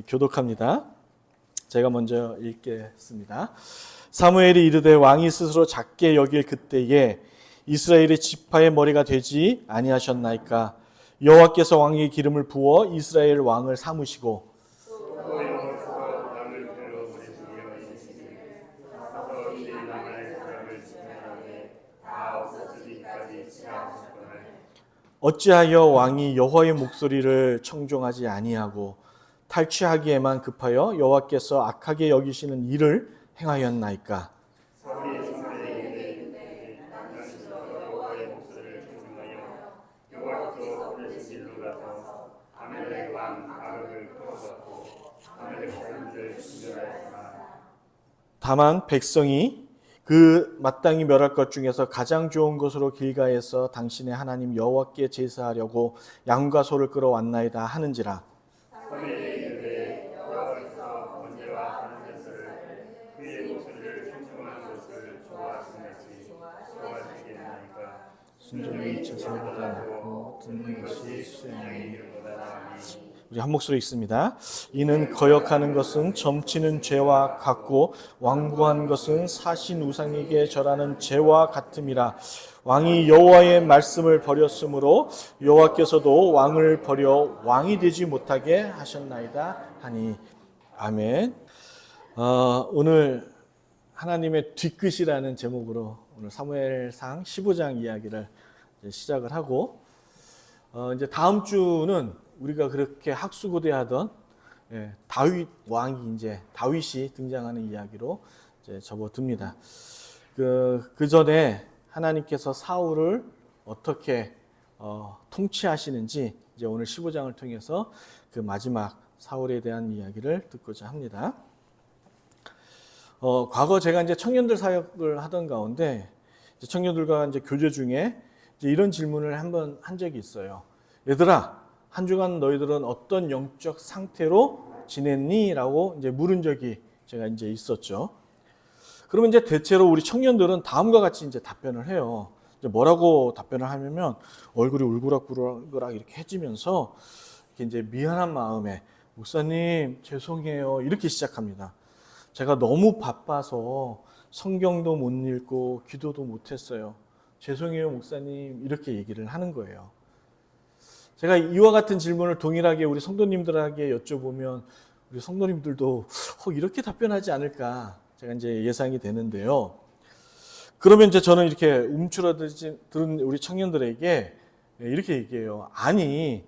교독합니다. 제가 먼저 읽겠습니다. 사무엘이 이르되 왕이 스스로 작게 여길 그때에 이스라엘의 지파의 머리가 되지 아니하셨나이까. 여호와께서 왕에게 기름을 부어 이스라엘 왕을 삼으시고 어찌하여 왕이 여호와의 목소리를 청종하지 아니하고 탈취하기에만 급하여 여호와께서 악하게 여기시는 일을 행하였나이까. 다만 백성이 그 마땅히 멸할 것 중에서 가장 좋은 것으로 길가에서 당신의 하나님 여호와께 제사하려고 양과 소를 끌어왔나이다 하는지라. 순종이 제사보다 낫고 듣는 것이 수양이니. 우리 한 목소리 읽습니다. 이는 거역하는 것은 점치는 죄와 같고 완고한 것은 사신 우상에게 절하는 죄와 같음이라. 왕이 여호와의 말씀을 버렸으므로 여호와께서도 왕을 버려 왕이 되지 못하게 하셨나이다 하니. 아멘. 오늘 하나님의 뒤끝이라는 제목으로 오늘 사무엘상 15장 이야기를 시작을 하고 이제 다음 주는 우리가 그렇게 학수고대하던 다윗 왕이 이제 다윗이 등장하는 이야기로 이제 접어듭니다. 그 전에 하나님께서 사울을 어떻게 통치하시는지 이제 오늘 15장을 통해서 그 마지막 사울에 대한 이야기를 듣고자 합니다. 과거 제가 이제 청년들 사역을 하던 가운데 이제 청년들과 이제 교제 중에 이제 이런 질문을 한번 한 적이 있어요. 얘들아, 한 주간 너희들은 어떤 영적 상태로 지냈니? 라고 이제 물은 적이 제가 이제 있었죠. 그러면 이제 대체로 우리 청년들은 다음과 같이 이제 답변을 해요. 이제 뭐라고 답변을 하냐면 얼굴이 울그락불그락 이렇게 해지면서 이렇게 이제 미안한 마음에 목사님 죄송해요 이렇게 시작합니다. 제가 너무 바빠서 성경도 못 읽고 기도도 못 했어요. 죄송해요 목사님 이렇게 얘기를 하는 거예요. 제가 이와 같은 질문을 동일하게 우리 성도님들에게 여쭤보면 우리 성도님들도 이렇게 답변하지 않을까 제가 이제 예상이 되는데요. 그러면 이제 저는 이렇게 움츠러든 우리 청년들에게 이렇게 얘기해요. 아니,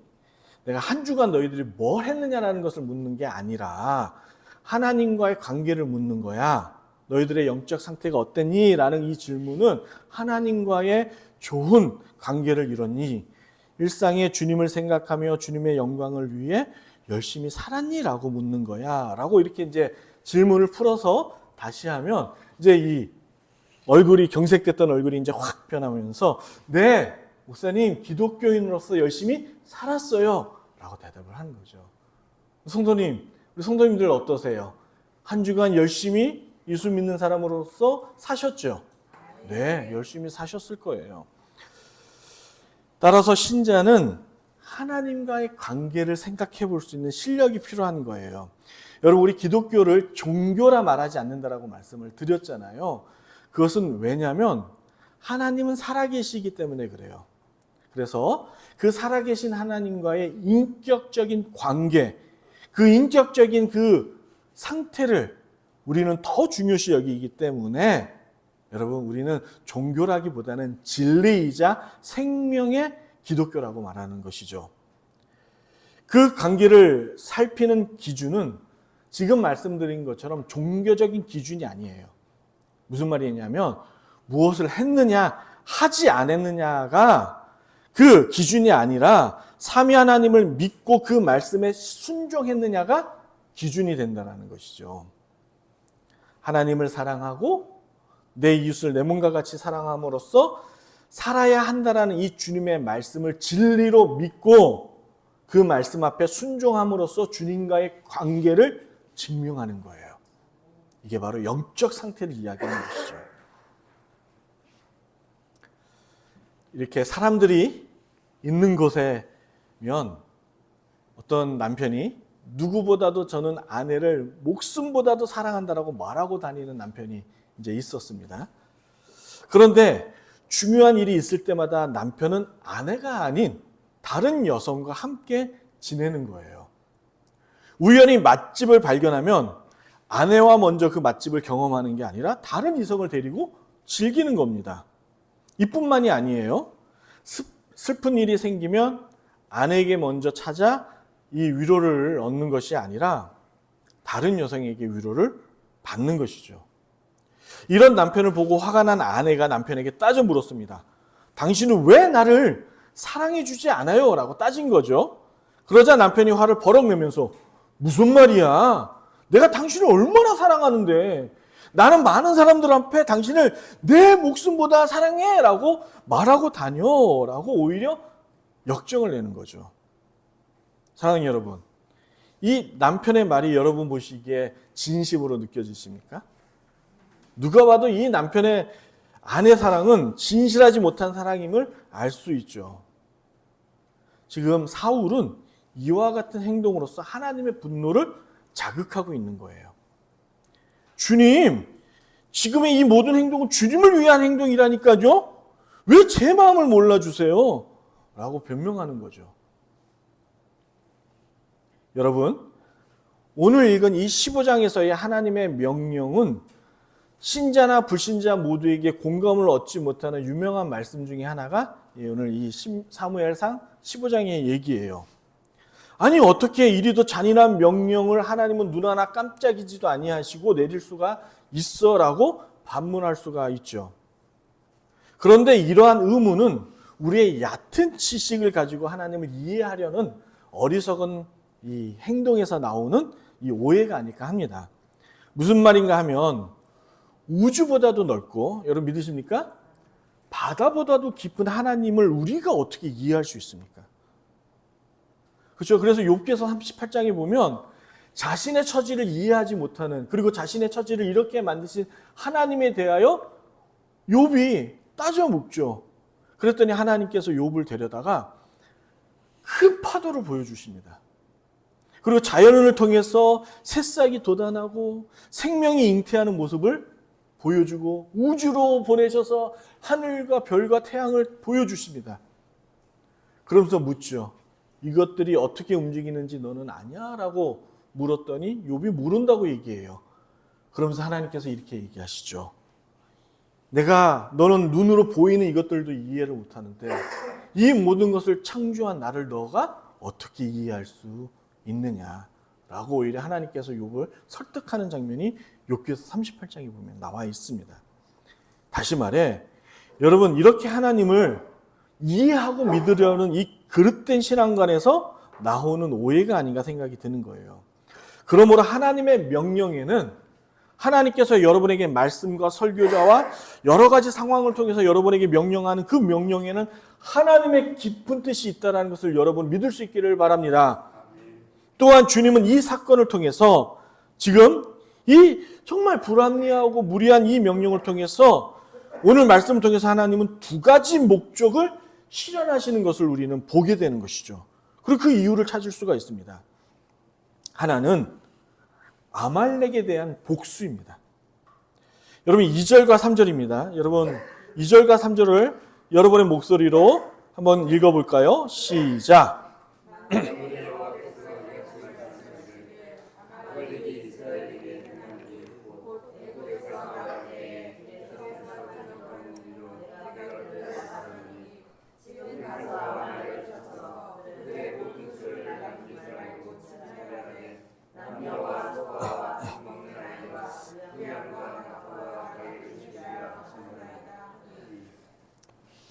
내가 한 주간 너희들이 뭘 했느냐라는 것을 묻는 게 아니라 하나님과의 관계를 묻는 거야. 너희들의 영적 상태가 어땠니? 라는 이 질문은 하나님과의 좋은 관계를 이뤘니? 일상에 주님을 생각하며 주님의 영광을 위해 열심히 살았니? 라고 묻는 거야. 라고 이렇게 이제 질문을 풀어서 다시 하면 이제 이 얼굴이 경색됐던 얼굴이 이제 확 변하면서 네, 목사님 기독교인으로서 열심히 살았어요. 라고 대답을 하는 거죠. 성도님, 우리 성도님들 어떠세요? 한 주간 열심히 예수 믿는 사람으로서 사셨죠? 네, 열심히 사셨을 거예요. 따라서 신자는 하나님과의 관계를 생각해 볼 수 있는 실력이 필요한 거예요. 여러분, 우리 기독교를 종교라 말하지 않는다라고 말씀을 드렸잖아요. 그것은 왜냐하면 하나님은 살아계시기 때문에 그래요. 그래서 그 살아계신 하나님과의 인격적인 관계, 그 인격적인 그 상태를 우리는 더 중요시 여기기 때문에 여러분 우리는 종교라기보다는 진리이자 생명의 기독교라고 말하는 것이죠. 그 관계를 살피는 기준은 지금 말씀드린 것처럼 종교적인 기준이 아니에요. 무슨 말이냐면 무엇을 했느냐 하지 않았느냐가 그 기준이 아니라 삼위 하나님을 믿고 그 말씀에 순종했느냐가 기준이 된다는 것이죠. 하나님을 사랑하고 내 이웃을 내 몸과 같이 사랑함으로써 살아야 한다라는 이 주님의 말씀을 진리로 믿고 그 말씀 앞에 순종함으로써 주님과의 관계를 증명하는 거예요. 이게 바로 영적 상태를 이야기하는 것이죠. 이렇게 사람들이 있는 곳에면 어떤 남편이 누구보다도 저는 아내를 목숨보다도 사랑한다라고 말하고 다니는 남편이 이제 있었습니다. 그런데 중요한 일이 있을 때마다 남편은 아내가 아닌 다른 여성과 함께 지내는 거예요. 우연히 맛집을 발견하면 아내와 먼저 그 맛집을 경험하는 게 아니라 다른 이성을 데리고 즐기는 겁니다. 이뿐만이 아니에요. 슬픈 일이 생기면 아내에게 먼저 찾아 이 위로를 얻는 것이 아니라 다른 여성에게 위로를 받는 것이죠. 이런 남편을 보고 화가 난 아내가 남편에게 따져 물었습니다. 당신은 왜 나를 사랑해 주지 않아요? 라고 따진 거죠. 그러자 남편이 화를 버럭 내면서 무슨 말이야? 내가 당신을 얼마나 사랑하는데 나는 많은 사람들 앞에 당신을 내 목숨보다 사랑해 라고 말하고 다녀 라고 오히려 역정을 내는 거죠. 사랑하는 여러분, 이 남편의 말이 여러분 보시기에 진심으로 느껴지십니까? 누가 봐도 이 남편의 아내 사랑은 진실하지 못한 사랑임을 알 수 있죠. 지금 사울은 이와 같은 행동으로서 하나님의 분노를 자극하고 있는 거예요. 주님, 지금의 이 모든 행동은 주님을 위한 행동이라니까요? 왜 제 마음을 몰라주세요? 라고 변명하는 거죠. 여러분, 오늘 읽은 이 15장에서의 하나님의 명령은 신자나 불신자 모두에게 공감을 얻지 못하는 유명한 말씀 중에 하나가 오늘 이 사무엘상 15장의 얘기예요. 아니 어떻게 이리도 잔인한 명령을 하나님은 눈 하나 깜짝이지도 아니하시고 내릴 수가 있어? 라고 반문할 수가 있죠. 그런데 이러한 의문은 우리의 얕은 지식을 가지고 하나님을 이해하려는 어리석은 이 행동에서 나오는 이 오해가 아닐까 합니다. 무슨 말인가 하면 우주보다도 넓고, 여러분 믿으십니까? 바다보다도 깊은 하나님을 우리가 어떻게 이해할 수 있습니까? 그렇죠. 그래서 욥기서 38장에 보면 자신의 처지를 이해하지 못하는, 그리고 자신의 처지를 이렇게 만드신 하나님에 대하여 욥이 따져 묻죠. 그랬더니 하나님께서 욥을 데려다가 큰 파도를 보여주십니다. 그리고 자연을 통해서 새싹이 돋아나고 생명이 잉태하는 모습을 보여주고 우주로 보내셔서 하늘과 별과 태양을 보여주십니다. 그러면서 묻죠. 이것들이 어떻게 움직이는지 너는 아냐? 라고 물었더니 욥이 모른다고 얘기해요. 그러면서 하나님께서 이렇게 얘기하시죠. 너는 눈으로 보이는 이것들도 이해를 못하는데 이 모든 것을 창조한 나를 너가 어떻게 이해할 수 있느냐라고 오히려 하나님께서 욥을 설득하는 장면이 욥기서 38장에 보면 나와 있습니다. 다시 말해 여러분, 이렇게 하나님을 이해하고 믿으려는 이 그릇된 신앙관에서 나오는 오해가 아닌가 생각이 드는 거예요. 그러므로 하나님의 명령에는, 하나님께서 여러분에게 말씀과 설교자와 여러 가지 상황을 통해서 여러분에게 명령하는 그 명령에는 하나님의 깊은 뜻이 있다는 것을 여러분 믿을 수 있기를 바랍니다. 또한 주님은 이 사건을 통해서 지금 이 정말 불합리하고 무리한 이 명령을 통해서 오늘 말씀을 통해서 하나님은 두 가지 목적을 실현하시는 것을 우리는 보게 되는 것이죠. 그리고 그 이유를 찾을 수가 있습니다. 하나는 아말렉에 대한 복수입니다. 여러분 2절과 3절입니다. 여러분 2절과 3절을 여러분의 목소리로 한번 읽어볼까요? 시작!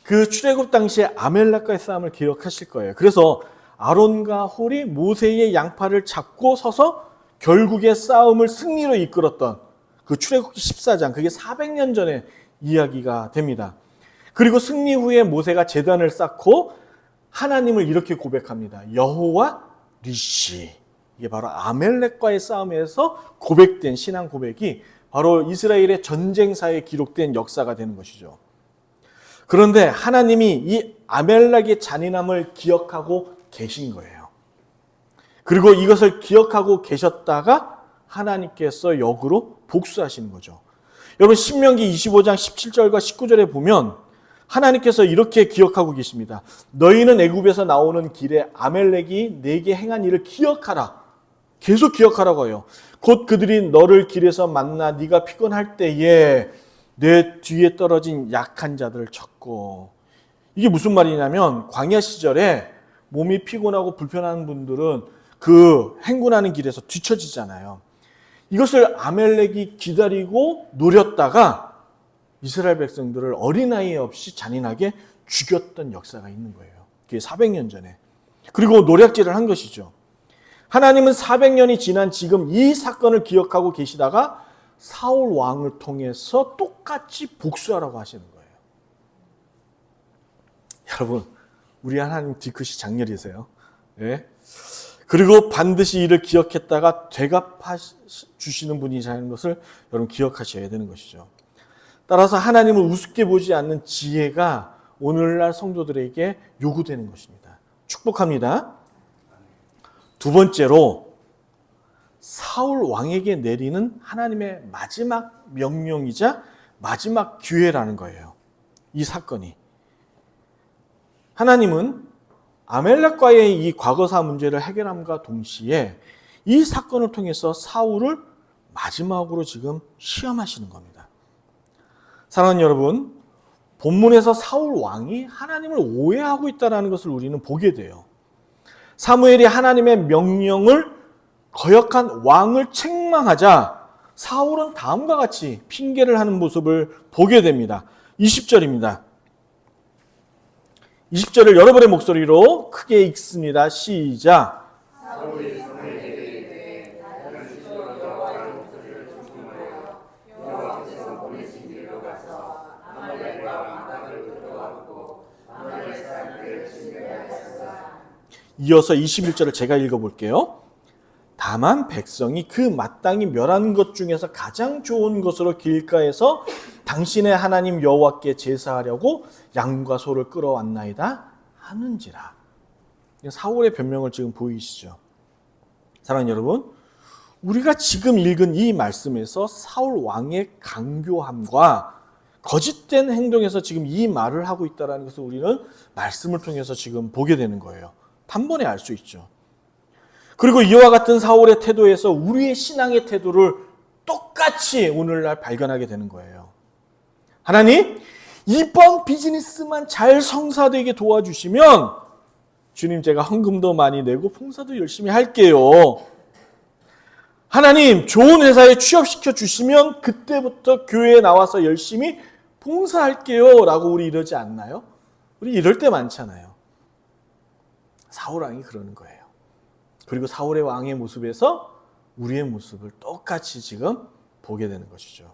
그 출애굽 당시에 아멜렉과의 싸움을 기억하실 거예요. 그래서 아론과 홀이 모세의 양팔을 잡고 서서 결국에 싸움을 승리로 이끌었던 그 출애굽기 14장, 그게 400년 전의 이야기가 됩니다. 그리고 승리 후에 모세가 제단을 쌓고 하나님을 이렇게 고백합니다. 여호와 니시. 이게 바로 아멜렉과의 싸움에서 고백된 신앙 고백이 바로 이스라엘의 전쟁사에 기록된 역사가 되는 것이죠. 그런데 하나님이 이 아멜렉의 잔인함을 기억하고 계신 거예요. 그리고 이것을 기억하고 계셨다가 하나님께서 역으로 복수하시는 거죠. 여러분 신명기 25장 17절과 19절에 보면 하나님께서 이렇게 기억하고 계십니다. 너희는 애굽에서 나오는 길에 아멜렉이 네게 행한 일을 기억하라. 계속 기억하라고 해요. 곧 그들이 너를 길에서 만나 네가 피곤할 때에 내 뒤에 떨어진 약한 자들을 쳤고, 이게 무슨 말이냐면 광야 시절에 몸이 피곤하고 불편한 분들은 그 행군하는 길에서 뒤처지잖아요. 이것을 아멜렉이 기다리고 노렸다가 이스라엘 백성들을 어린아이 없이 잔인하게 죽였던 역사가 있는 거예요. 그게 400년 전에. 그리고 노략질을 한 것이죠. 하나님은 400년이 지난 지금 이 사건을 기억하고 계시다가 사울 왕을 통해서 똑같이 복수하라고 하시는 거예요. 여러분, 우리 하나님 뒤끝이 장렬이세요. 예? 그리고 반드시 이를 기억했다가 되갚아 주시는 분이라는 것을 여러분 기억하셔야 되는 것이죠. 따라서 하나님을 우습게 보지 않는 지혜가 오늘날 성도들에게 요구되는 것입니다. 축복합니다. 두 번째로 사울 왕에게 내리는 하나님의 마지막 명령이자 마지막 기회라는 거예요. 이 사건이. 하나님은 아멜렉과의 이 과거사 문제를 해결함과 동시에 이 사건을 통해서 사울을 마지막으로 지금 시험하시는 겁니다. 사랑하는 여러분, 본문에서 사울 왕이 하나님을 오해하고 있다는 것을 우리는 보게 돼요. 사무엘이 하나님의 명령을 거역한 왕을 책망하자 사울은 다음과 같이 핑계를 하는 모습을 보게 됩니다. 20절입니다. 20절을 여러분의 목소리로 크게 읽습니다. 시작. 이어서 21절을 제가 읽어볼게요. 다만 백성이 그 마땅히 멸한 것 중에서 가장 좋은 것으로 길가에서 당신의 하나님 여호와께 제사하려고 양과 소를 끌어왔나이다 하는지라. 사울의 변명을 지금 보이시죠? 사랑하는 여러분, 우리가 지금 읽은 이 말씀에서 사울 왕의 강교함과 거짓된 행동에서 지금 이 말을 하고 있다는 것을 우리는 말씀을 통해서 지금 보게 되는 거예요. 단번에 알 수 있죠. 그리고 이와 같은 사울의 태도에서 우리의 신앙의 태도를 똑같이 오늘날 발견하게 되는 거예요. 하나님, 이번 비즈니스만 잘 성사되게 도와주시면 주님 제가 헌금도 많이 내고 봉사도 열심히 할게요. 하나님, 좋은 회사에 취업시켜 주시면 그때부터 교회에 나와서 열심히 봉사할게요 라고 우리 이러지 않나요? 우리 이럴 때 많잖아요. 사울 왕이 그러는 거예요. 그리고 사울의 왕의 모습에서 우리의 모습을 똑같이 지금 보게 되는 것이죠.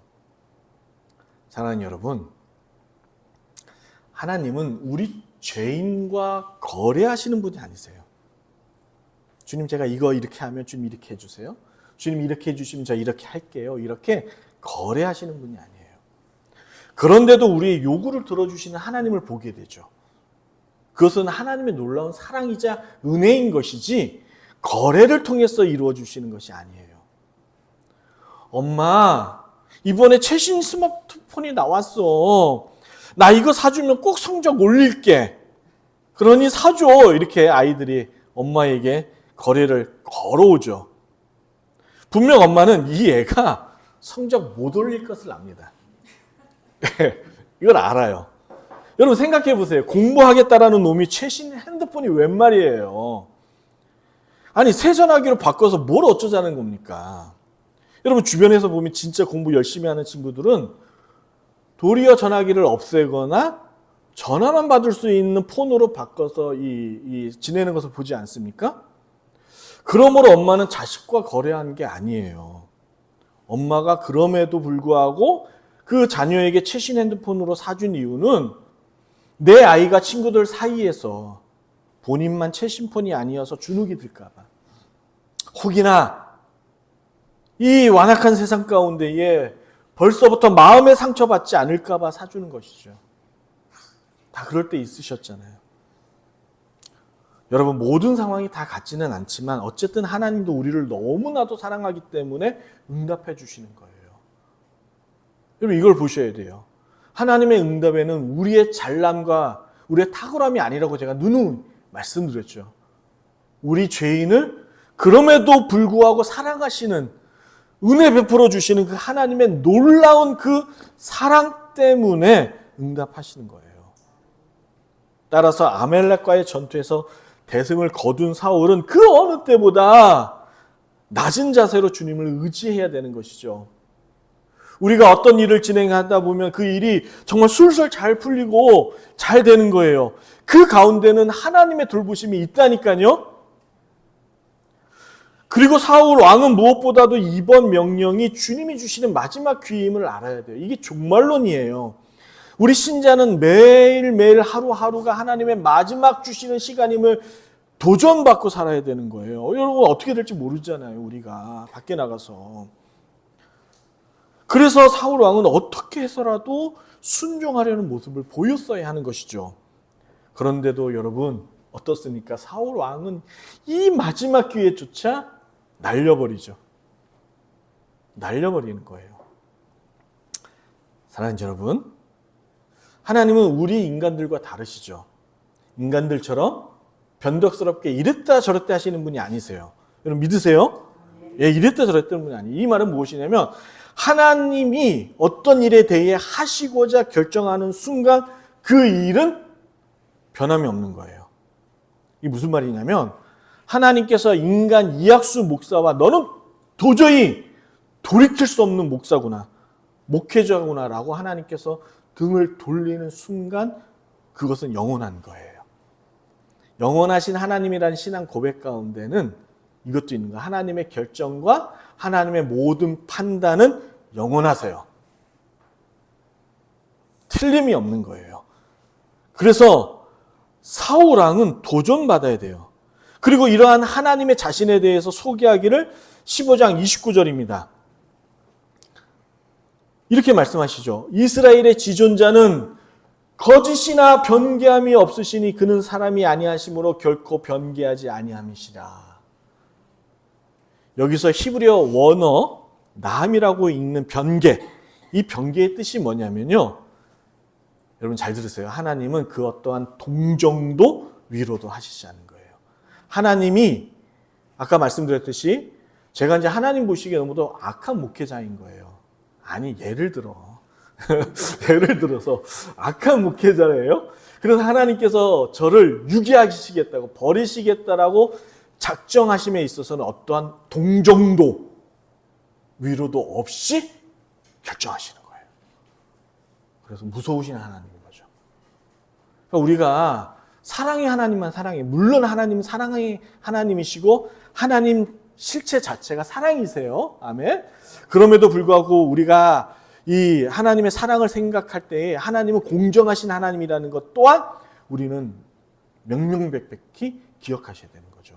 사랑하는 여러분, 하나님은 우리 죄인과 거래하시는 분이 아니세요. 주님 제가 이거 이렇게 하면 주님 이렇게 해주세요. 주님 이렇게 해주시면 저 이렇게 할게요. 이렇게 거래하시는 분이 아니에요. 그런데도 우리의 요구를 들어주시는 하나님을 보게 되죠. 그것은 하나님의 놀라운 사랑이자 은혜인 것이지 거래를 통해서 이루어 주시는 것이 아니에요. 엄마, 이번에 최신 스마트폰이 나왔어. 나 이거 사주면 꼭 성적 올릴게. 그러니 사줘. 이렇게 아이들이 엄마에게 거래를 걸어오죠. 분명 엄마는 이 애가 성적 못 올릴 것을 압니다. 이걸 알아요. 여러분 생각해 보세요. 공부하겠다라는 놈이 최신 핸드폰이 웬 말이에요. 아니 새 전화기로 바꿔서 뭘 어쩌자는 겁니까? 여러분 주변에서 보면 진짜 공부 열심히 하는 친구들은 도리어 전화기를 없애거나 전화만 받을 수 있는 폰으로 바꿔서 지내는 것을 보지 않습니까? 그러므로 엄마는 자식과 거래하는 게 아니에요. 엄마가 그럼에도 불구하고 그 자녀에게 최신 핸드폰으로 사준 이유는 내 아이가 친구들 사이에서 본인만 최신폰이 아니어서 주눅이 들까 봐. 혹이나 이 완악한 세상 가운데에 벌써부터 마음의 상처받지 않을까 봐 사주는 것이죠. 다 그럴 때 있으셨잖아요. 여러분 모든 상황이 다 같지는 않지만 어쨌든 하나님도 우리를 너무나도 사랑하기 때문에 응답해 주시는 거예요. 여러분 이걸 보셔야 돼요. 하나님의 응답에는 우리의 잘남과 우리의 탁월함이 아니라고 제가 누누이 말씀드렸죠. 우리 죄인을 그럼에도 불구하고 사랑하시는, 은혜 베풀어 주시는 그 하나님의 놀라운 그 사랑 때문에 응답하시는 거예요. 따라서 아말렉과의 전투에서 대승을 거둔 사울은 그 어느 때보다 낮은 자세로 주님을 의지해야 되는 것이죠. 우리가 어떤 일을 진행하다 보면 그 일이 정말 술술 잘 풀리고 잘 되는 거예요. 그 가운데는 하나님의 돌보심이 있다니까요. 그리고 사울 왕은 무엇보다도 이번 명령이 주님이 주시는 마지막 귀임을 알아야 돼요. 이게 종말론이에요. 우리 신자는 매일매일 하루하루가 하나님의 마지막 주시는 시간임을 도전받고 살아야 되는 거예요. 여러분 어떻게 될지 모르잖아요. 우리가 밖에 나가서. 그래서 사울 왕은 어떻게 해서라도 순종하려는 모습을 보였어야 하는 것이죠. 그런데도 여러분 어떻습니까? 사울 왕은 이 마지막 기회조차 날려버리죠. 날려버리는 거예요. 사랑하는 여러분, 하나님은 우리 인간들과 다르시죠. 인간들처럼 변덕스럽게 이랬다 저랬다 하시는 분이 아니세요. 여러분 믿으세요? 예, 이랬다 저랬다 하는 분이 아니에요. 이 말은 무엇이냐면 하나님이 어떤 일에 대해 하시고자 결정하는 순간 그 일은 변함이 없는 거예요. 이게 무슨 말이냐면 하나님께서 인간 이학수 목사와 너는 도저히 돌이킬 수 없는 목사구나, 목회자구나 라고 하나님께서 등을 돌리는 순간 그것은 영원한 거예요. 영원하신 하나님이라는 신앙 고백 가운데는 이것도 있는 거예요. 하나님의 결정과 하나님의 모든 판단은 영원하세요. 틀림이 없는 거예요. 그래서 사울 왕은 도전받아야 돼요. 그리고 이러한 하나님의 자신에 대해서 소개하기를 15장 29절입니다. 이렇게 말씀하시죠. 이스라엘의 지존자는 거짓이나 변개함이 없으시니 그는 사람이 아니하심으로 결코 변개하지 아니함이시라. 여기서 히브리어 원어 나함이라고 읽는 변개, 이 변개의 뜻이 뭐냐면요. 여러분 잘 들으세요. 하나님은 그 어떠한 동정도 위로도 하시지 않는 거예요. 하나님이 아까 말씀드렸듯이 제가 이제 하나님 보시기에 너무도 악한 목회자인 거예요. 아니 예를 들어서 악한 목회자예요. 그래서 하나님께서 저를 유기하시겠다고 버리시겠다라고 작정하심에 있어서는 어떠한 동정도 위로도 없이 결정하시는 거예요. 그래서 무서우신 하나님인 거죠. 그러니까 우리가 사랑의 하나님만 사랑해. 물론 하나님은 사랑의 하나님이시고 하나님 실체 자체가 사랑이세요. 아멘. 그럼에도 불구하고 우리가 이 하나님의 사랑을 생각할 때에 하나님은 공정하신 하나님이라는 것 또한 우리는 명명백백히 기억하셔야 되는 거죠.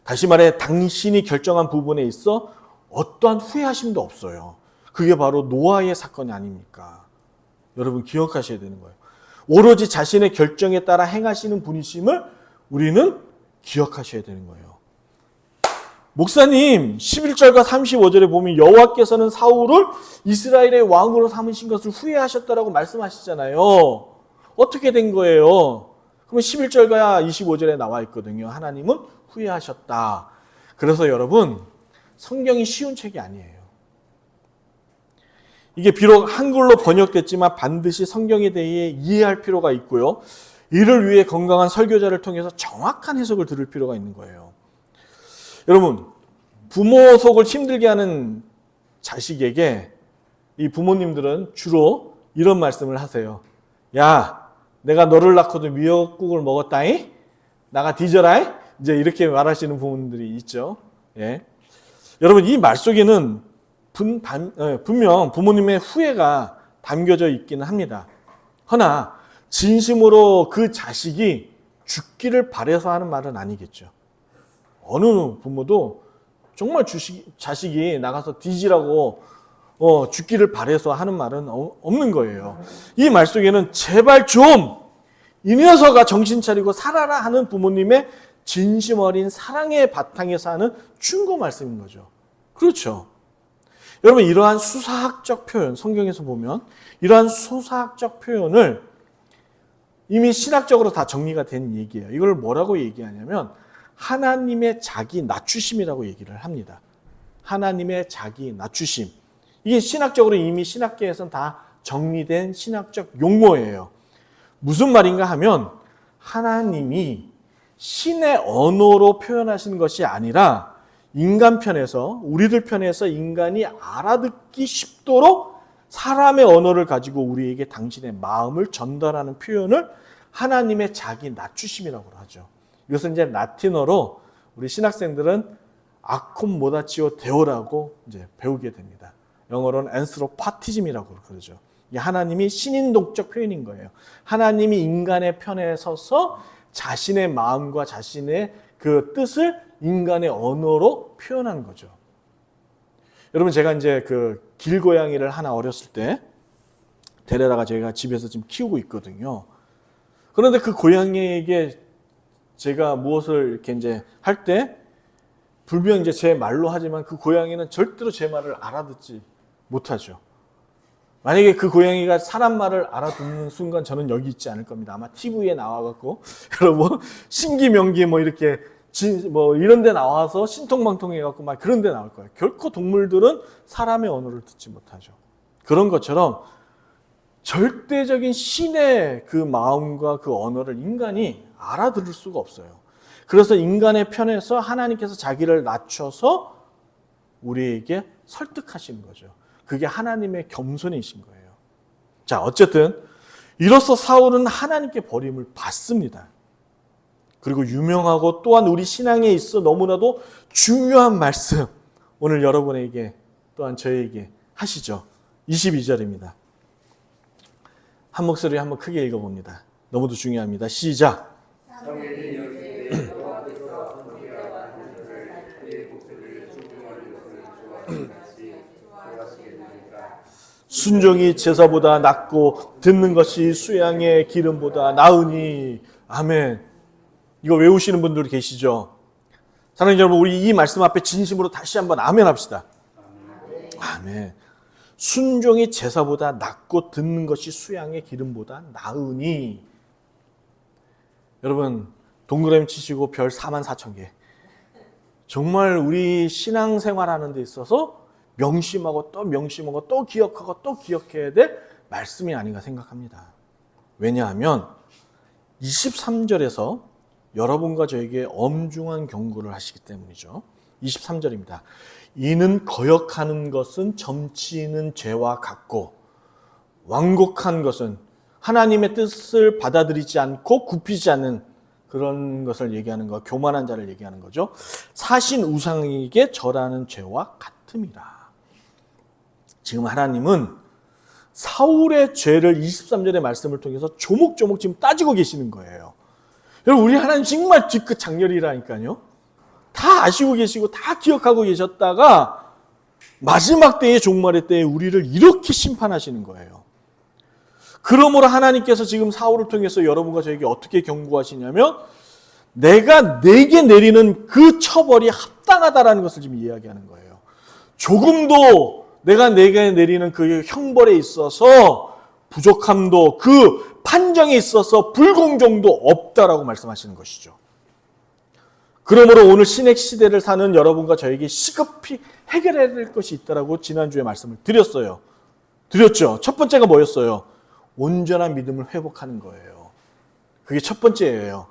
다시 말해 당신이 결정한 부분에 있어 어떠한 후회하심도 없어요. 그게 바로 노아의 사건이 아닙니까? 여러분 기억하셔야 되는 거예요. 오로지 자신의 결정에 따라 행하시는 분이심을 우리는 기억하셔야 되는 거예요. 목사님 11절과 35절에 보면 여호와께서는 사울을 이스라엘의 왕으로 삼으신 것을 후회하셨다라고 말씀하시잖아요. 어떻게 된 거예요? 그러면 11절과 25절에 나와 있거든요. 하나님은 후회하셨다. 그래서 여러분 성경이 쉬운 책이 아니에요. 이게 비록 한글로 번역됐지만 반드시 성경에 대해 이해할 필요가 있고요. 이를 위해 건강한 설교자를 통해서 정확한 해석을 들을 필요가 있는 거예요. 여러분, 부모 속을 힘들게 하는 자식에게 이 부모님들은 주로 이런 말씀을 하세요. 야, 내가 너를 낳고도 미역국을 먹었다잉? 나가 뒤져라잉? 이제 이렇게 말하시는 부모님들이 있죠. 예. 여러분, 이 말 속에는 분명 부모님의 후회가 담겨져 있기는 합니다. 허나 진심으로 그 자식이 죽기를 바라서 하는 말은 아니겠죠. 어느 부모도 정말 자식이 나가서 뒤지라고 죽기를 바라서 하는 말은 없는 거예요. 이 말 속에는 제발 좀 이 녀석아 정신 차리고 살아라 하는 부모님의 진심 어린 사랑의 바탕에서 하는 충고 말씀인 거죠. 그렇죠. 여러분 이러한 수사학적 표현, 성경에서 보면 이러한 수사학적 표현을 이미 신학적으로 다 정리가 된 얘기예요. 이걸 뭐라고 얘기하냐면 하나님의 자기 낮추심이라고 얘기를 합니다. 하나님의 자기 낮추심. 이게 신학적으로 이미 신학계에서는 다 정리된 신학적 용어예요. 무슨 말인가 하면 하나님이 신의 언어로 표현하시는 것이 아니라 인간 편에서, 우리들 편에서 인간이 알아듣기 쉽도록 사람의 언어를 가지고 우리에게 당신의 마음을 전달하는 표현을 하나님의 자기 낮추심이라고 하죠. 이것은 이제 라틴어로 우리 신학생들은 아콤모다치오 데오라고 이제 배우게 됩니다. 영어로는 안스로파티즘이라고 그러죠. 이게 하나님이 신인동적 표현인 거예요. 하나님이 인간의 편에 서서 자신의 마음과 자신의 그 뜻을 인간의 언어로 표현한 거죠. 여러분 제가 이제 그 길고양이를 하나 어렸을 때 데려다가 저희가 집에서 지금 키우고 있거든요. 그런데 그 고양이에게 제가 무엇을 이렇게 이제 할 때 분명 이제 제 말로 하지만 그 고양이는 절대로 제 말을 알아듣지 못하죠. 만약에 그 고양이가 사람 말을 알아듣는 순간 저는 여기 있지 않을 겁니다. 아마 TV에 나와갖고 여러분 신기명기 뭐 이렇게 뭐 이런 데 나와서 신통방통해갖고 막 그런 데 나올 거예요. 결코 동물들은 사람의 언어를 듣지 못하죠. 그런 것처럼 절대적인 신의 그 마음과 그 언어를 인간이 알아들을 수가 없어요. 그래서 인간의 편에서 하나님께서 자기를 낮춰서 우리에게 설득하시는 거죠. 그게 하나님의 겸손이신 거예요. 자, 어쨌든 이로써 사울은 하나님께 버림을 받습니다. 그리고 유명하고 또한 우리 신앙에 있어 너무나도 중요한 말씀 오늘 여러분에게 또한 저에게 하시죠. 22절입니다. 한 목소리 한번 크게 읽어봅니다. 너무도 중요합니다. 시작. 순종이 제사보다 낫고 듣는 것이 수양의 기름보다 나으니. 아멘. 이거 외우시는 분들 계시죠? 사랑하는 여러분, 우리 이 말씀 앞에 진심으로 다시 한번 아멘 합시다. 아멘. 순종이 제사보다 낫고 듣는 것이 수양의 기름보다 나으니. 여러분 동그라미 치시고 별 44,000개. 정말 우리 신앙생활하는 데 있어서 명심하고 또 명심하고 또 기억하고 또 기억해야 될 말씀이 아닌가 생각합니다. 왜냐하면 23절에서 여러분과 저에게 엄중한 경고를 하시기 때문이죠. 23절입니다. 이는 거역하는 것은 점치는 죄와 같고 완곡한 것은 하나님의 뜻을 받아들이지 않고 굽히지 않는 그런 것을 얘기하는 거, 교만한 자를 얘기하는 거죠. 사신 우상에게 절하는 죄와 같음이라. 지금 하나님은 사울의 죄를 23절의 말씀을 통해서 조목조목 지금 따지고 계시는 거예요. 여러분 우리 하나님 정말 뒤끝 장렬이라니까요. 다 아시고 계시고 다 기억하고 계셨다가 마지막 때의 종말의 때에 우리를 이렇게 심판하시는 거예요. 그러므로 하나님께서 지금 사울을 통해서 여러분과 저에게 어떻게 경고하시냐면 내가 내게 내리는 그 처벌이 합당하다라는 것을 지금 이야기하는 거예요. 조금도 내가 내게 내리는 그 형벌에 있어서 부족함도 그 판정에 있어서 불공정도 없다라고 말씀하시는 것이죠. 그러므로 오늘 신약 시대를 사는 여러분과 저에게 시급히 해결해야 될 것이 있다라고 지난주에 말씀을 드렸죠. 첫 번째가 뭐였어요? 온전한 믿음을 회복하는 거예요. 그게 첫 번째예요.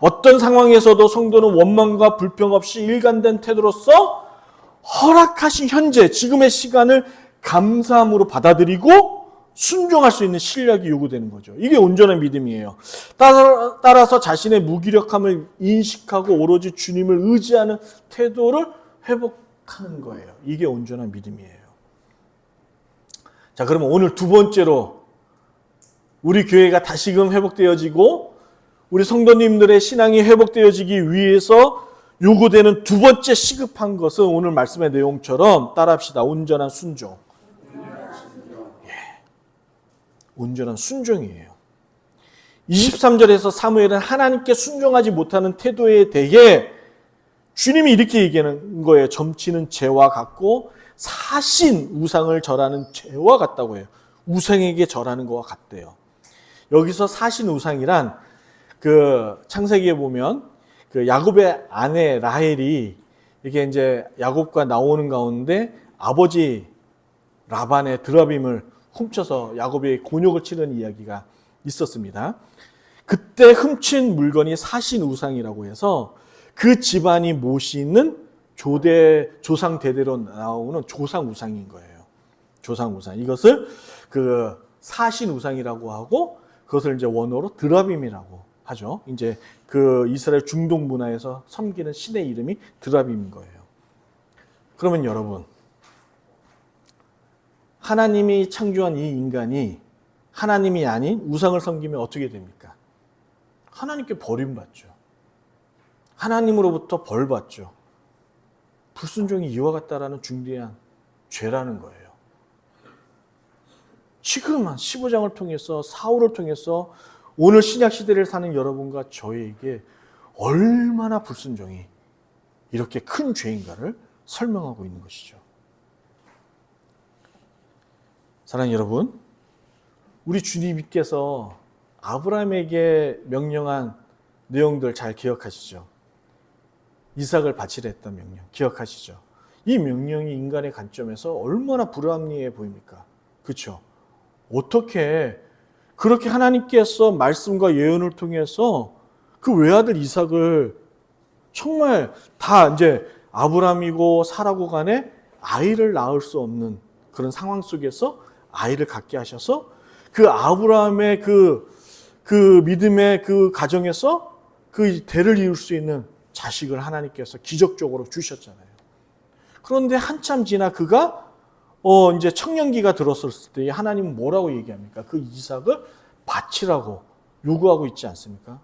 어떤 상황에서도 성도는 원망과 불평 없이 일관된 태도로서 허락하신 현재 지금의 시간을 감사함으로 받아들이고 순종할 수 있는 실력이 요구되는 거죠. 이게 온전한 믿음이에요. 따라서 자신의 무기력함을 인식하고 오로지 주님을 의지하는 태도를 회복하는 거예요. 이게 온전한 믿음이에요. 자, 그러면 오늘 두 번째로 우리 교회가 다시금 회복되어지고 우리 성도님들의 신앙이 회복되어지기 위해서 요구되는 두 번째 시급한 것은 오늘 말씀의 내용처럼 따라합시다. 온전한 순종. 온전한 순종이에요. 23절에서 사무엘은 하나님께 순종하지 못하는 태도에 대해 주님이 이렇게 얘기하는 거예요. 점치는 죄와 같고 사신 우상을 절하는 죄와 같다고 해요. 우상에게 절하는 것과 같대요. 여기서 사신 우상이란 그 창세기에 보면 그 야곱의 아내 라헬이 이게 이제 야곱과 나오는 가운데 아버지 라반의 드라빔을 훔쳐서 야곱의 곤욕을 치는 이야기가 있었습니다. 그때 훔친 물건이 사신 우상이라고 해서 그 집안이 모시는 조상 대대로 나오는 조상 우상인 거예요. 조상 우상. 이것을 그 사신 우상이라고 하고 그것을 이제 원어로 드라빔이라고 하죠. 이제 그 이스라엘 중동 문화에서 섬기는 신의 이름이 드라빔인 거예요. 그러면 여러분, 하나님이 창조한 이 인간이 하나님이 아닌 우상을 섬기면 어떻게 됩니까? 하나님께 버림받죠. 하나님으로부터 벌받죠. 불순종이 이와 같다라는 중대한 죄라는 거예요. 지금 한 15장을 통해서 사울을 통해서 오늘 신약 시대를 사는 여러분과 저에게 얼마나 불순종이 이렇게 큰 죄인가를 설명하고 있는 것이죠. 사랑하는 여러분, 우리 주님께서 아브라함에게 명령한 내용들 잘 기억하시죠? 이삭을 바치라 했던 명령 기억하시죠? 이 명령이 인간의 관점에서 얼마나 불합리해 보입니까? 그렇죠? 어떻게 그렇게 하나님께서 말씀과 예언을 통해서 그 외아들 이삭을 정말 다 이제 아브라함이고 사라고 간에 아이를 낳을 수 없는 그런 상황 속에서 아이를 갖게 하셔서 그 아브라함의 그 믿음의 그 가정에서 그 대를 이을 수 있는 자식을 하나님께서 기적적으로 주셨잖아요. 그런데 한참 지나 그가 이제 청년기가 들었을 때 하나님은 뭐라고 얘기합니까? 그 이삭을 바치라고 요구하고 있지 않습니까?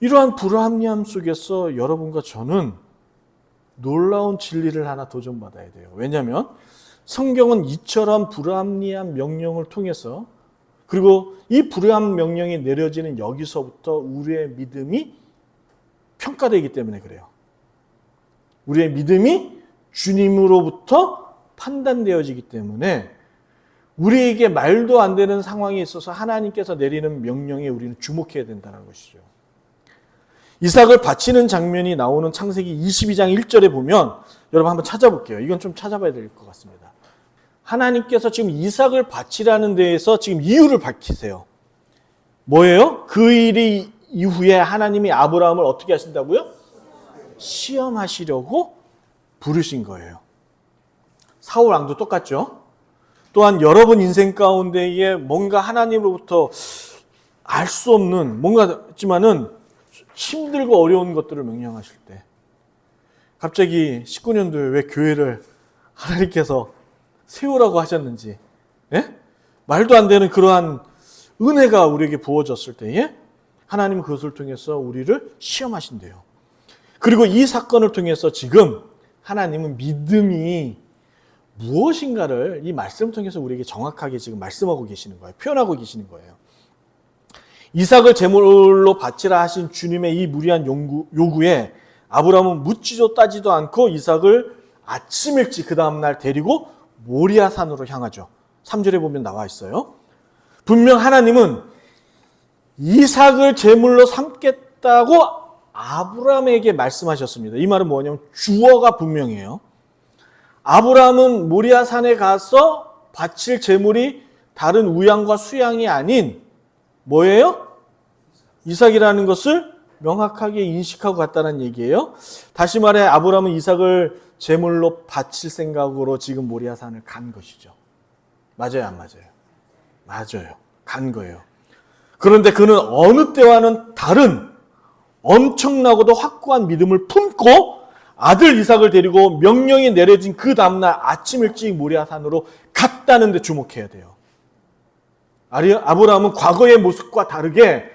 이러한 불합리함 속에서 여러분과 저는 놀라운 진리를 하나 도전받아야 돼요. 왜냐하면 성경은 이처럼 불합리한 명령을 통해서 그리고 이 불합리한 명령이 내려지는 여기서부터 우리의 믿음이 평가되기 때문에 그래요. 우리의 믿음이 주님으로부터 판단되어지기 때문에 우리에게 말도 안 되는 상황에 있어서 하나님께서 내리는 명령에 우리는 주목해야 된다는 것이죠. 이삭을 바치는 장면이 나오는 창세기 22장 1절에 보면 여러분 한번 찾아볼게요. 이건 좀 찾아봐야 될 것 같습니다. 하나님께서 지금 이삭을 바치라는 데에서 지금 이유를 밝히세요. 뭐예요? 그 일이 이후에 하나님이 아브라함을 어떻게 하신다고요? 시험하시려고 부르신 거예요. 사울 왕도 똑같죠. 또한 여러분 인생 가운데에 뭔가 하나님으로부터 알 수 없는 뭔가 있지만은 힘들고 어려운 것들을 명령하실 때 갑자기 19년도에 왜 교회를 하나님께서 세우라고 하셨는지 말도 안 되는 그러한 은혜가 우리에게 부어졌을 때에 하나님은 그것을 통해서 우리를 시험하신대요. 그리고 이 사건을 통해서 지금 하나님은 믿음이 무엇인가를 이 말씀을 통해서 우리에게 정확하게 지금 말씀하고 계시는 거예요. 표현하고 계시는 거예요. 이삭을 제물로 바치라 하신 주님의 이 무리한 요구에 아브라함은 묻지도 따지도 않고 이삭을 아침 일찍 그 다음날 데리고 모리아 산으로 향하죠. 3절에 보면 나와 있어요. 분명 하나님은 이삭을 제물로 삼겠다고 아브라함에게 말씀하셨습니다. 이 말은 뭐냐면 주어가 분명해요. 아브라함은 모리아 산에 가서 바칠 제물이 다른 우양과 수양이 아닌 뭐예요? 이삭이라는 것을 명확하게 인식하고 갔다는 얘기예요. 다시 말해 아브라함은 이삭을 제물로 바칠 생각으로 지금 모리아 산을 간 것이죠. 맞아요, 안 맞아요? 맞아요. 간 거예요. 그런데 그는 어느 때와는 다른 엄청나고도 확고한 믿음을 품고 아들 이삭을 데리고 명령이 내려진 그 다음날 아침 일찍 모리아 산으로 갔다는 데 주목해야 돼요. 아브라함은 과거의 모습과 다르게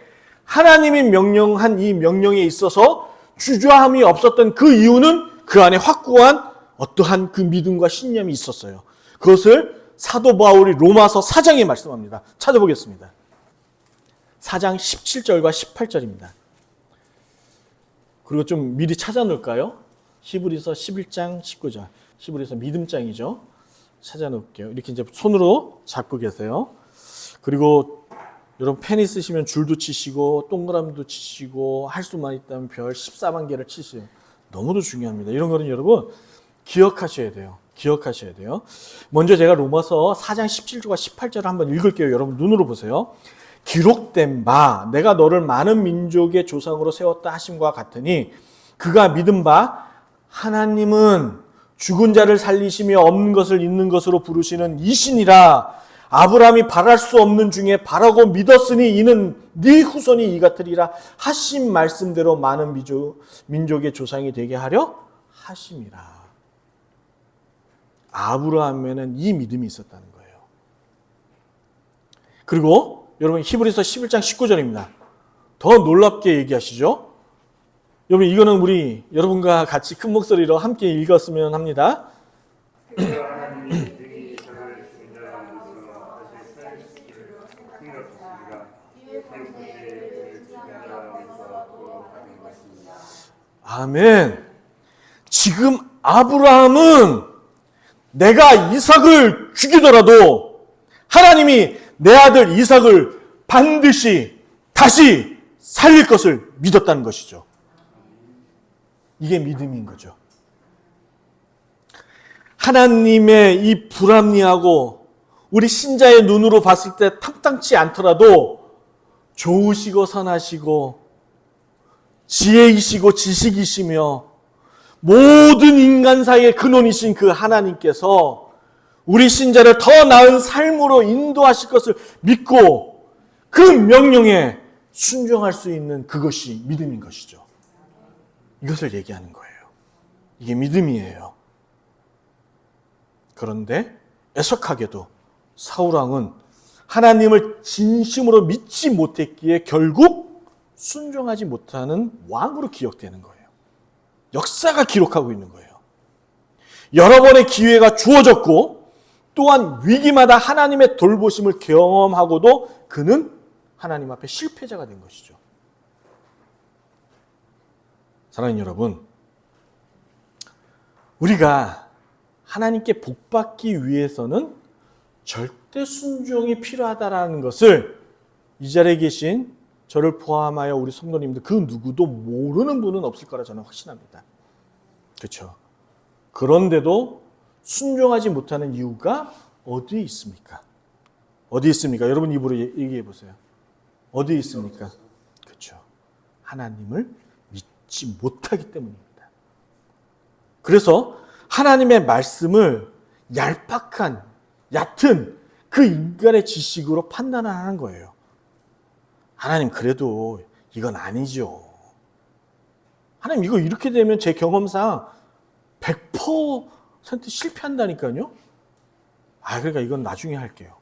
하나님이 명령한 이 명령에 있어서 주저함이 없었던 그 이유는 그 안에 확고한 어떠한 그 믿음과 신념이 있었어요. 그것을 사도 바울이 로마서 4장에 말씀합니다. 찾아보겠습니다. 4장 17절과 18절입니다. 그리고 좀 미리 찾아놓을까요? 히브리서 11장 19절. 히브리서 믿음장이죠. 찾아놓을게요. 이렇게 이제 손으로 잡고 계세요. 그리고 여러분 펜 있으시면 줄도 치시고 동그라미도 치시고 할 수만 있다면 별 14만 개를 치세요. 너무도 중요합니다. 이런 거는 여러분 기억하셔야 돼요. 기억하셔야 돼요. 먼저 제가 로마서 4장 17절과 18절을 한번 읽을게요. 여러분 눈으로 보세요. 기록된 바 내가 너를 많은 민족의 조상으로 세웠다 하심과 같으니 그가 믿은 바 하나님은 죽은 자를 살리시며 없는 것을 있는 것으로 부르시는 이신이라. 아브라함이 바랄 수 없는 중에 바라고 믿었으니 이는 네 후손이 이 같으리라 하신 말씀대로 많은 민족의 조상이 되게 하려 하심이라. 아브라함에는 이 믿음이 있었다는 거예요. 그리고 여러분 히브리서 11장 19절입니다. 더 놀랍게 얘기하시죠. 여러분 이거는 우리 여러분과 같이 큰 목소리로 함께 읽었으면 합니다. 아멘. 지금 아브라함은 내가 이삭을 죽이더라도 하나님이 내 아들 이삭을 반드시 다시 살릴 것을 믿었다는 것이죠. 이게 믿음인 거죠. 하나님의 이 불합리하고 우리 신자의 눈으로 봤을 때 탐탁치 않더라도 좋으시고 선하시고 지혜이시고 지식이시며 모든 인간사의 근원이신 그 하나님께서 우리 신자를 더 나은 삶으로 인도하실 것을 믿고 그 명령에 순종할 수 있는 그것이 믿음인 것이죠. 이것을 얘기하는 거예요. 이게 믿음이에요. 그런데 애석하게도 사울왕은 하나님을 진심으로 믿지 못했기에 결국 순종하지 못하는 왕으로 기억되는 거예요. 역사가 기록하고 있는 거예요. 여러 번의 기회가 주어졌고 또한 위기마다 하나님의 돌보심을 경험하고도 그는 하나님 앞에 실패자가 된 것이죠. 사랑하는 여러분, 우리가 하나님께 복받기 위해서는 절대 순종이 필요하다라는 것을 이 자리에 계신 저를 포함하여 우리 성도님들 그 누구도 모르는 분은 없을 거라 저는 확신합니다. 그렇죠? 그런데도 순종하지 못하는 이유가 어디에 있습니까? 어디에 있습니까? 여러분 입으로 얘기해 보세요. 어디에 있습니까? 그렇죠. 하나님을 믿지 못하기 때문입니다. 그래서 하나님의 말씀을 얕은 그 인간의 지식으로 판단하는 거예요. 하나님 그래도 이건 아니죠. 하나님 이거 이렇게 되면 제 경험상 100% 실패한다니까요. 그러니까 이건 나중에 할게요.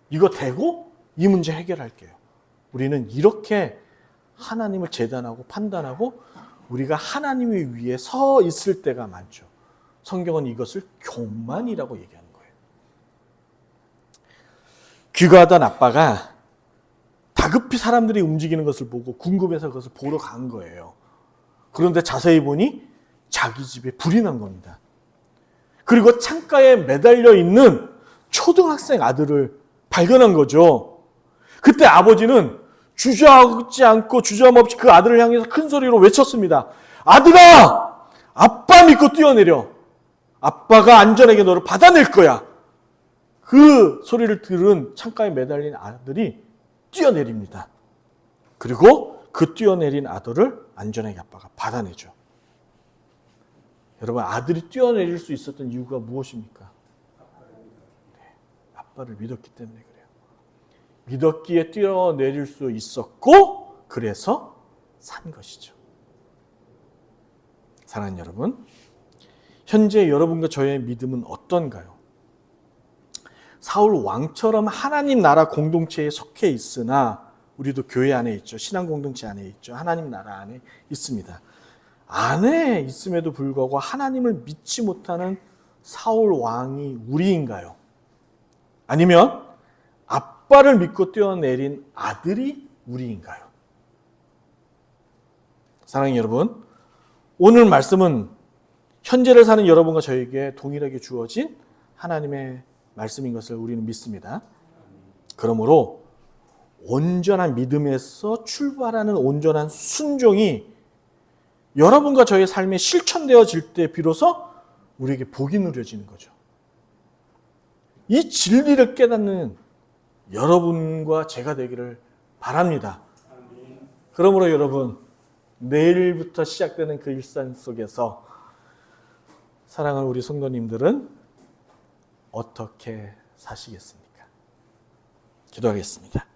이거 되고 이 문제 해결할게요. 우리는 이렇게 하나님을 재단하고 판단하고 우리가 하나님을 위해 서 있을 때가 많죠. 성경은 이것을 교만이라고 얘기하는 거예요. 귀가하던 아빠가 다급히 사람들이 움직이는 것을 보고 궁금해서 그것을 보러 간 거예요. 그런데 자세히 보니 자기 집에 불이 난 겁니다. 그리고 창가에 매달려 있는 초등학생 아들을 발견한 거죠. 그때 아버지는 주저하지 않고 주저함없이 그 아들을 향해서 큰 소리로 외쳤습니다. 아들아! 아빠 믿고 뛰어내려. 아빠가 안전하게 너를 받아낼 거야. 그 소리를 들은 창가에 매달린 아들이 뛰어내립니다. 그리고 그 뛰어내린 아들을 안전하게 아빠가 받아내죠. 여러분, 아들이 뛰어내릴 수 있었던 이유가 무엇입니까? 아빠를 믿었기 때문에 그래요. 믿었기에 뛰어내릴 수 있었고 그래서 산 것이죠. 사랑하는 여러분, 현재 여러분과 저의 믿음은 어떤가요? 사울 왕처럼 하나님 나라 공동체에 속해 있으나 우리도 교회 안에 있죠. 신앙 공동체 안에 있죠. 하나님 나라 안에 있습니다. 안에 있음에도 불구하고 하나님을 믿지 못하는 사울 왕이 우리인가요? 아니면 아빠를 믿고 뛰어내린 아들이 우리인가요? 사랑하는 여러분, 오늘 말씀은 현재를 사는 여러분과 저에게 동일하게 주어진 하나님의 말씀인 것을 우리는 믿습니다. 그러므로 온전한 믿음에서 출발하는 온전한 순종이 여러분과 저의 삶에 실천되어질 때 비로소 우리에게 복이 누려지는 거죠. 이 진리를 깨닫는 여러분과 제가 되기를 바랍니다. 그러므로 여러분, 내일부터 시작되는 그 일상 속에서 사랑하는 우리 성도님들은 어떻게 사시겠습니까? 기도하겠습니다.